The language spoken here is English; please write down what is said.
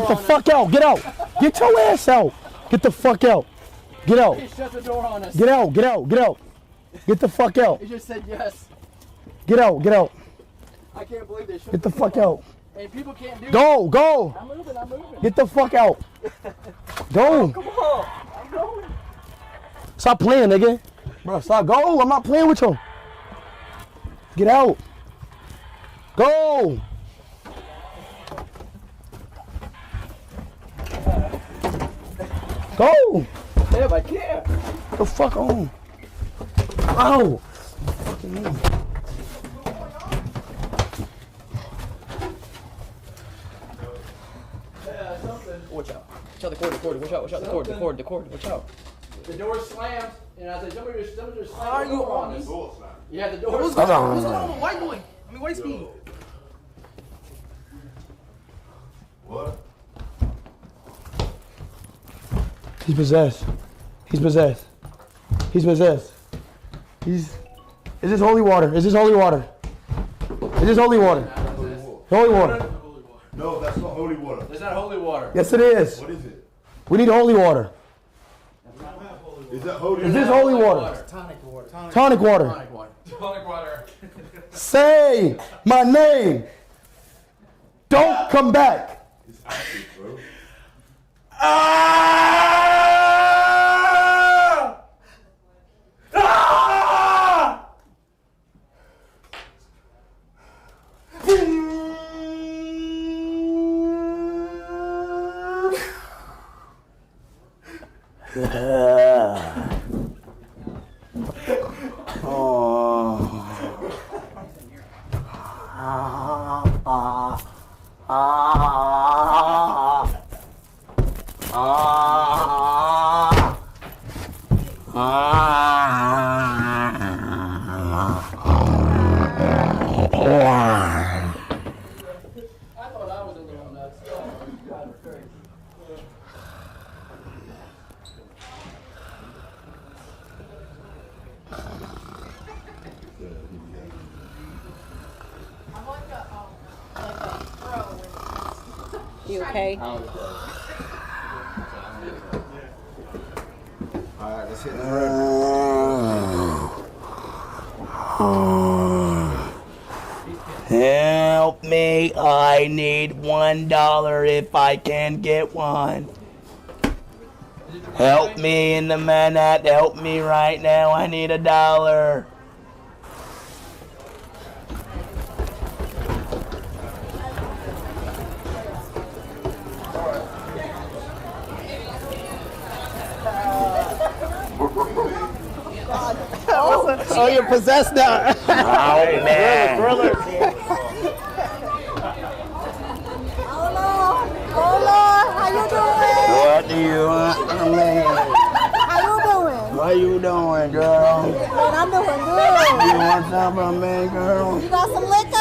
Get the fuck out. Get out. Get your ass out. Get the fuck out. Get out. He shut the door on us. Get out. Get out. Get out. Get the fuck out. He just said yes. Get out. Get out. I can't believe they shut Get the fuck out. And people can't do Go. Go. I'm moving. I'm moving. Get the fuck out. Go. Come on. I'm going. Stop playing, nigga. Bro, stop. Go. I'm not playing with you. Get out. Go. Go. Damn, I can't. Get the fuck on. Ow. Watch out. Watch out the cord. Watch out the cord. Watch out. The door slammed, and I said, somebody just slammed the door on us. Yeah, the door slammed. What's going on with white boy? I mean, white speed. What? He's possessed. He's possessed. He's possessed. Is this holy water? Is this holy water? Is this holy water? Holy water. No, that's not holy water. That's not holy water. Yes, it is. What is it? We need holy water. Is that holy Is this holy water? Tonic water. Tonic water. Tonic water. Tonic water. Say my name. Don't come back. It's active, bro. I thought I was a little nuts. God, crazy. You okay? Alright, let's hit the road. Help me. I need $1 if I can get one. Help me in the minute. Help me right now. I need $1. Oh, you're possessed now. Oh, man. Oh Lord, how you doing? What do you want from me? How you doing? What you doing, girl? Man, I'm doing good. You want something from me, girl? You got some liquor?